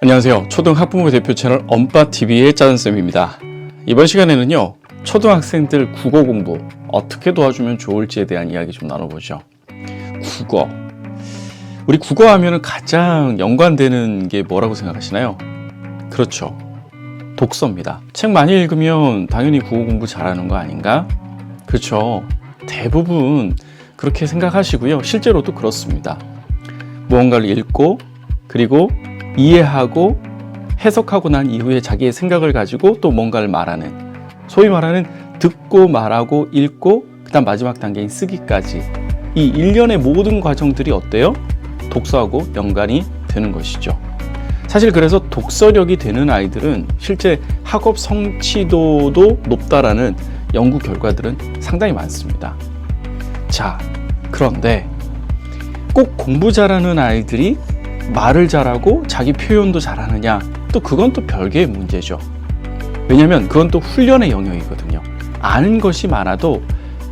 안녕하세요. 초등학부모 대표 채널 엄빠TV의 짜은쌤입니다. 이번 시간에는요, 초등학생들 국어 공부 어떻게 도와주면 좋을지에 대한 이야기 좀 나눠보죠. 국어. 우리 국어 하면은 가장 연관되는 게 뭐라고 생각하시나요? 그렇죠. 독서입니다. 책 많이 읽으면 당연히 국어 공부 잘하는 거 아닌가? 그렇죠. 대부분 그렇게 생각하시고요. 실제로도 그렇습니다. 무언가를 읽고 그리고 이해하고 해석하고 난 이후에 자기의 생각을 가지고 또 뭔가를 말하는, 소위 말하는 듣고 말하고 읽고 그다음 마지막 단계인 쓰기까지, 이 일련의 모든 과정들이 어때요? 독서하고 연관이 되는 것이죠. 사실 그래서 독서력이 되는 아이들은 실제 학업 성취도도 높다라는 연구 결과들은 상당히 많습니다. 자, 그런데 꼭 공부 잘하는 아이들이 말을 잘하고 자기 표현도 잘하느냐, 또 그건 또 별개의 문제죠. 왜냐하면 그건 또 훈련의 영역이거든요. 아는 것이 많아도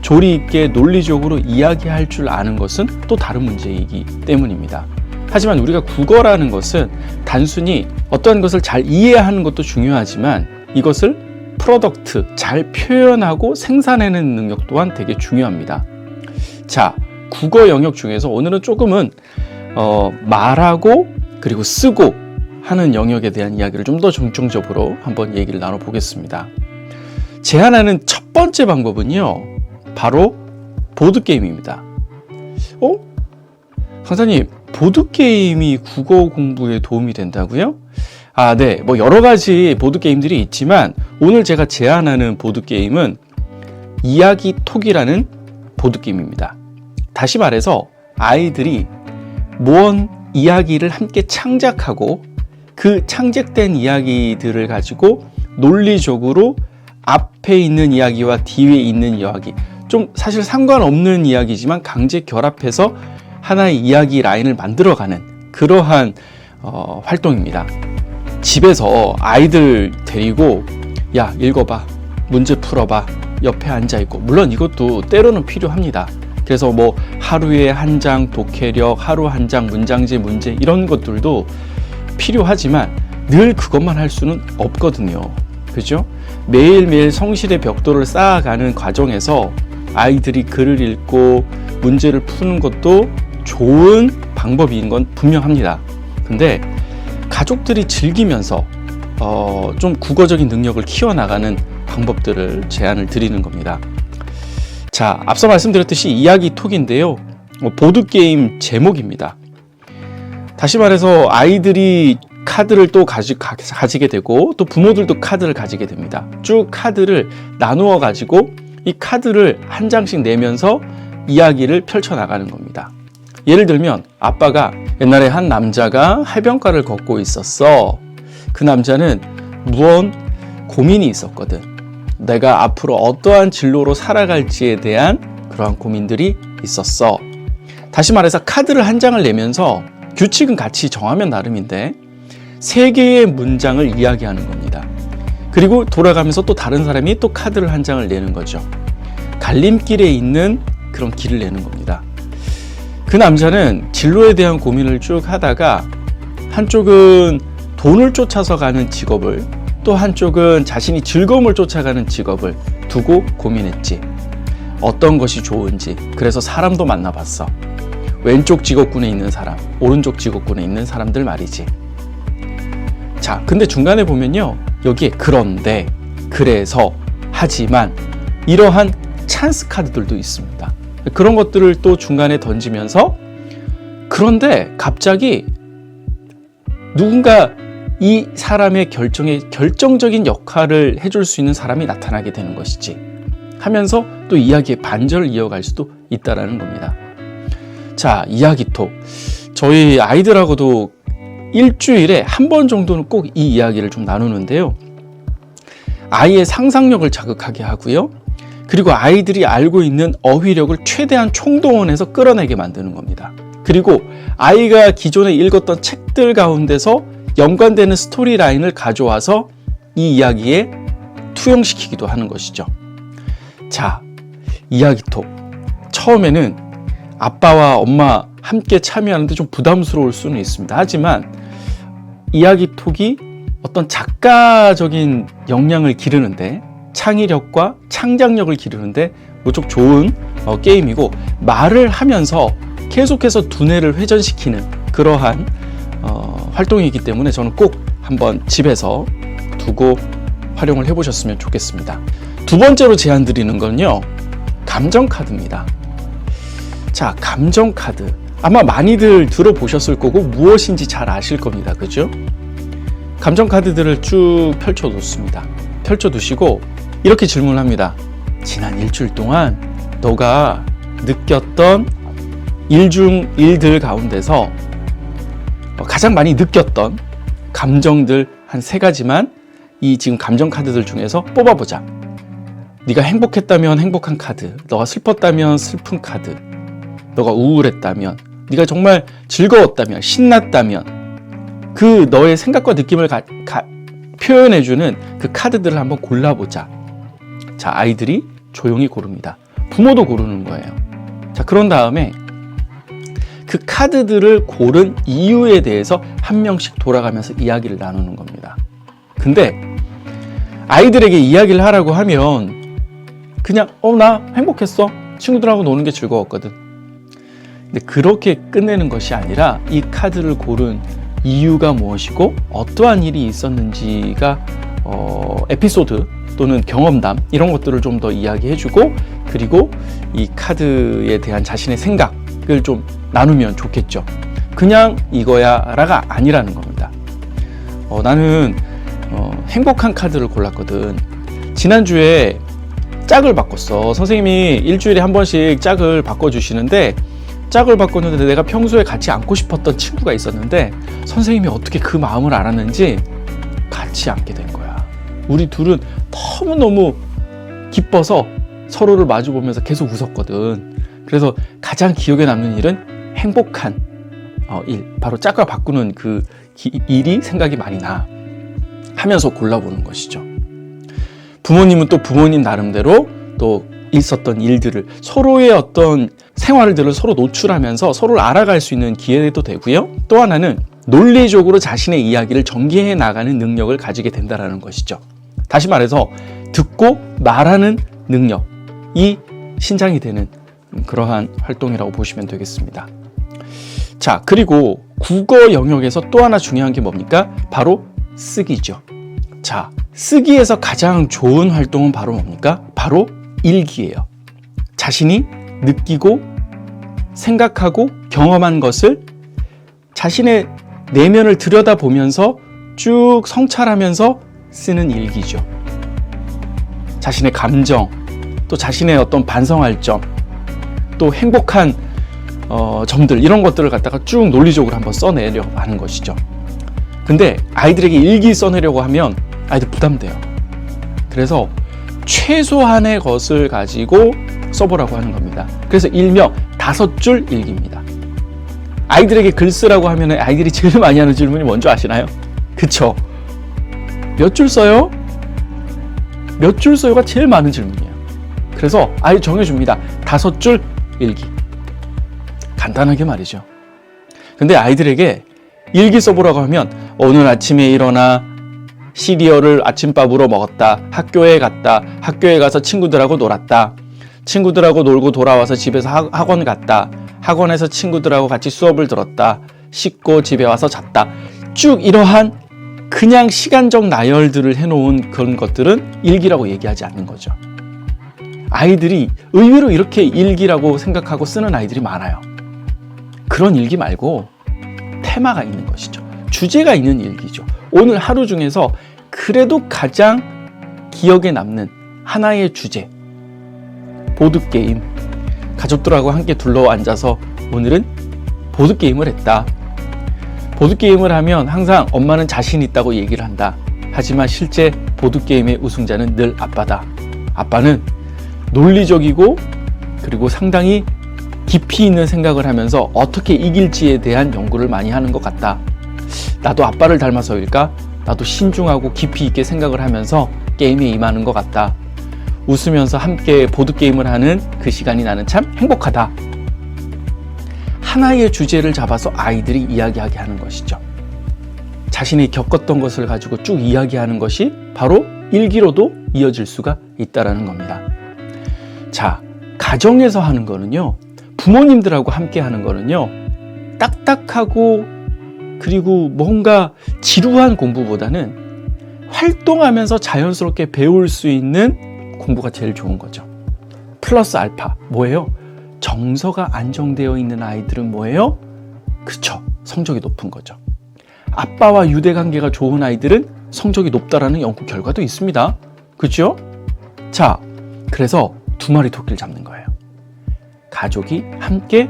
조리 있게 논리적으로 이야기할 줄 아는 것은 또 다른 문제이기 때문입니다. 하지만 우리가 국어라는 것은 단순히 어떠한 것을 잘 이해하는 것도 중요하지만 이것을 프로덕트, 잘 표현하고 생산해내는 능력 또한 되게 중요합니다. 자, 국어 영역 중에서 오늘은 조금은 말하고 그리고 쓰고 하는 영역에 대한 이야기를 좀 더 중점적으로 한번 얘기를 나눠보겠습니다. 제안하는 첫 번째 방법은요, 바로 보드게임입니다. 강사님, 보드게임이 국어 공부에 도움이 된다고요? 네, 여러 가지 보드게임들이 있지만 오늘 제가 제안하는 보드게임은 이야기톡이라는 보드게임입니다. 다시 말해서 아이들이 무언 이야기를 함께 창작하고 그 창작된 이야기들을 가지고 논리적으로 앞에 있는 이야기와 뒤에 있는 이야기, 좀 사실 상관없는 이야기지만 강제 결합해서 하나의 이야기 라인을 만들어가는 그러한 활동입니다. 집에서 아이들 데리고 야, 읽어봐, 문제 풀어봐, 옆에 앉아있고, 물론 이것도 때로는 필요합니다. 그래서 하루에 한 장 독해력, 하루 한 장 문장제 문제, 이런 것들도 필요하지만 늘 그것만 할 수는 없거든요. 그죠? 매일매일 성실의 벽돌을 쌓아가는 과정에서 아이들이 글을 읽고 문제를 푸는 것도 좋은 방법인 건 분명합니다. 근데 가족들이 즐기면서 좀 국어적인 능력을 키워나가는 방법들을 제안을 드리는 겁니다. 자, 앞서 말씀드렸듯이 이야기톡인데요, 보드게임 제목입니다. 다시 말해서 아이들이 카드를 또 가지게 되고 또 부모들도 카드를 가지게 됩니다. 쭉 카드를 나누어 가지고 이 카드를 한 장씩 내면서 이야기를 펼쳐나가는 겁니다. 예를 들면 아빠가 옛날에 한 남자가 해변가를 걷고 있었어. 그 남자는 무언 고민이 있었거든. 내가 앞으로 어떠한 진로로 살아갈지에 대한 그러한 고민들이 있었어. 다시 말해서 카드를 한 장을 내면서 규칙은 같이 정하면 나름인데 3개의 문장을 이야기하는 겁니다. 그리고 돌아가면서 또 다른 사람이 또 카드를 한 장을 내는 거죠. 갈림길에 있는 그런 길을 내는 겁니다. 그 남자는 진로에 대한 고민을 쭉 하다가 한쪽은 돈을 쫓아서 가는 직업을, 또 한쪽은 자신이 즐거움을 쫓아가는 직업을 두고 고민했지. 어떤 것이 좋은지. 그래서 사람도 만나봤어. 왼쪽 직업군에 있는 사람, 오른쪽 직업군에 있는 사람들 말이지. 자, 근데 중간에 보면요, 여기에 그런데, 그래서, 하지만 이러한 찬스 카드들도 있습니다. 그런 것들을 또 중간에 던지면서, 그런데 갑자기 누군가 이 사람의 결정에 결정적인 역할을 해줄 수 있는 사람이 나타나게 되는 것이지 하면서 또 이야기의 반전을 이어갈 수도 있다는 겁니다. 자, 이야기톡. 저희 아이들하고도 일주일에 한 번 정도는 꼭 이 이야기를 좀 나누는데요. 아이의 상상력을 자극하게 하고요. 그리고 아이들이 알고 있는 어휘력을 최대한 총동원해서 끌어내게 만드는 겁니다. 그리고 아이가 기존에 읽었던 책들 가운데서 연관되는 스토리 라인을 가져와서 이 이야기에 투영시키기도 하는 것이죠. 자, 이야기톡. 처음에는 아빠와 엄마 함께 참여하는데 좀 부담스러울 수는 있습니다. 하지만 이야기톡이 어떤 작가적인 역량을 기르는데, 창의력과 창작력을 기르는데 무척 좋은 게임이고, 말을 하면서 계속해서 두뇌를 회전시키는 그러한 활동이기 때문에 저는 꼭 한번 집에서 두고 활용을 해보셨으면 좋겠습니다. 두 번째로 제안 드리는 건요, 감정카드입니다. 자, 감정카드. 아마 많이들 들어보셨을 거고 무엇인지 잘 아실 겁니다. 그죠? 감정카드들을 쭉 펼쳐놓습니다. 펼쳐두시고 이렇게 질문합니다. 지난 일주일 동안 너가 느꼈던 일들 가운데서 가장 많이 느꼈던 감정들 한 3가지만 이 지금 감정카드들 중에서 뽑아보자. 네가 행복했다면 행복한 카드, 너가 슬펐다면 슬픈 카드, 너가 우울했다면, 네가 정말 즐거웠다면, 신났다면, 그 너의 생각과 느낌을 표현해주는 그 카드들을 한번 골라보자. 자, 아이들이 조용히 고릅니다. 부모도 고르는 거예요. 자, 그런 다음에 그 카드들을 고른 이유에 대해서 한 명씩 돌아가면서 이야기를 나누는 겁니다. 근데 아이들에게 이야기를 하라고 하면 그냥 나 행복했어. 친구들하고 노는 게 즐거웠거든. 근데 그렇게 끝내는 것이 아니라 이 카드를 고른 이유가 무엇이고 어떠한 일이 있었는지가 에피소드 또는 경험담 이런 것들을 좀 더 이야기해주고, 그리고 이 카드에 대한 자신의 생각을 좀 나누면 좋겠죠. 그냥 이거야 라가 아니라는 겁니다. 나는 행복한 카드를 골랐거든. 지난주에 짝을 바꿨어. 선생님이 일주일에 한 번씩 짝을 바꿔주시는데, 짝을 바꿨는데 내가 평소에 같이 앉고 싶었던 친구가 있었는데 선생님이 어떻게 그 마음을 알았는지 같이 앉게 된 거야. 우리 둘은 너무너무 기뻐서 서로를 마주보면서 계속 웃었거든. 그래서 가장 기억에 남는 일은 행복한 일, 바로 짝을 바꾸는 그 일이 생각이 많이 나 하면서 골라보는 것이죠. 부모님은 또 부모님 나름대로 또 있었던 일들을, 서로의 어떤 생활들을 서로 노출하면서 서로를 알아갈 수 있는 기회도 되고요. 또 하나는 논리적으로 자신의 이야기를 전개해 나가는 능력을 가지게 된다는 것이죠. 다시 말해서 듣고 말하는 능력이 신장이 되는 그러한 활동이라고 보시면 되겠습니다. 자, 그리고 국어 영역에서 또 하나 중요한 게 뭡니까? 바로 쓰기죠. 자, 쓰기에서 가장 좋은 활동은 바로 뭡니까? 바로 일기예요. 자신이 느끼고 생각하고 경험한 것을 자신의 내면을 들여다보면서 쭉 성찰하면서 쓰는 일기죠. 자신의 감정, 또 자신의 어떤 반성할 점, 또 행복한 점들, 이런 것들을 갖다가 쭉 논리적으로 한번 써내려고 하는 것이죠. 근데 아이들에게 일기 써내려고 하면 아이들 부담돼요. 그래서 최소한의 것을 가지고 써보라고 하는 겁니다. 그래서 일명 5줄 일기입니다. 아이들에게 글 쓰라고 하면 아이들이 제일 많이 하는 질문이 뭔지 아시나요? 그쵸? 몇 줄 써요? 몇 줄 써요가 제일 많은 질문이에요. 그래서 아이 정해줍니다. 5줄 일기. 간단하게 말이죠. 근데 아이들에게 일기 써보라고 하면 오늘 아침에 일어나 시리얼을 아침밥으로 먹었다. 학교에 갔다. 학교에 가서 친구들하고 놀았다. 친구들하고 놀고 돌아와서 집에서 학원 갔다. 학원에서 친구들하고 같이 수업을 들었다. 씻고 집에 와서 잤다. 쭉 이러한 그냥 시간적 나열들을 해놓은 그런 것들은 일기라고 얘기하지 않는 거죠. 아이들이 의외로 이렇게 일기라고 생각하고 쓰는 아이들이 많아요. 그런 일기 말고 테마가 있는 것이죠. 주제가 있는 일기죠. 오늘 하루 중에서 그래도 가장 기억에 남는 하나의 주제, 보드게임. 가족들하고 함께 둘러앉아서 오늘은 보드게임을 했다. 보드게임을 하면 항상 엄마는 자신 있다고 얘기를 한다. 하지만 실제 보드게임의 우승자는 늘 아빠다. 아빠는 논리적이고 그리고 상당히 깊이 있는 생각을 하면서 어떻게 이길지에 대한 연구를 많이 하는 것 같다. 나도 아빠를 닮아서일까? 나도 신중하고 깊이 있게 생각을 하면서 게임에 임하는 것 같다. 웃으면서 함께 보드게임을 하는 그 시간이 나는 참 행복하다. 하나의 주제를 잡아서 아이들이 이야기하게 하는 것이죠. 자신이 겪었던 것을 가지고 쭉 이야기하는 것이 바로 일기로도 이어질 수가 있다라는 겁니다. 자, 가정에서 하는 거는요, 부모님들하고 함께 하는 거는요, 딱딱하고 그리고 뭔가 지루한 공부보다는 활동하면서 자연스럽게 배울 수 있는 공부가 제일 좋은 거죠. 플러스 알파, 뭐예요? 정서가 안정되어 있는 아이들은 뭐예요? 그렇죠, 성적이 높은 거죠. 아빠와 유대관계가 좋은 아이들은 성적이 높다라는 연구 결과도 있습니다. 그렇죠? 자, 그래서 두 마리 토끼를 잡는 거예요. 가족이 함께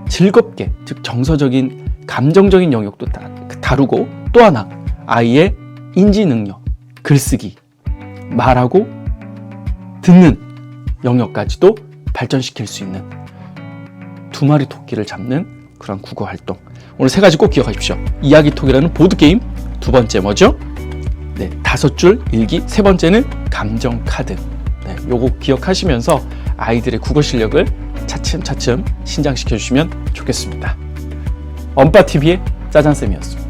즐겁게, 즉 정서적인, 감정적인 영역도 다루고, 또 하나 아이의 인지 능력, 글쓰기, 말하고 듣는 영역까지도 발전시킬 수 있는 두 마리 토끼를 잡는 그런 국어 활동. 오늘 세 가지 꼭 기억하십시오. 이야기톡이라는 보드게임, 두 번째 뭐죠? 네, 5줄 일기, 세 번째는 감정 카드. 네, 요거 기억하시면서 아이들의 국어 실력을 차츰차츰 신장시켜 주시면 좋겠습니다. 엄빠TV의 짜잔쌤이었습니다.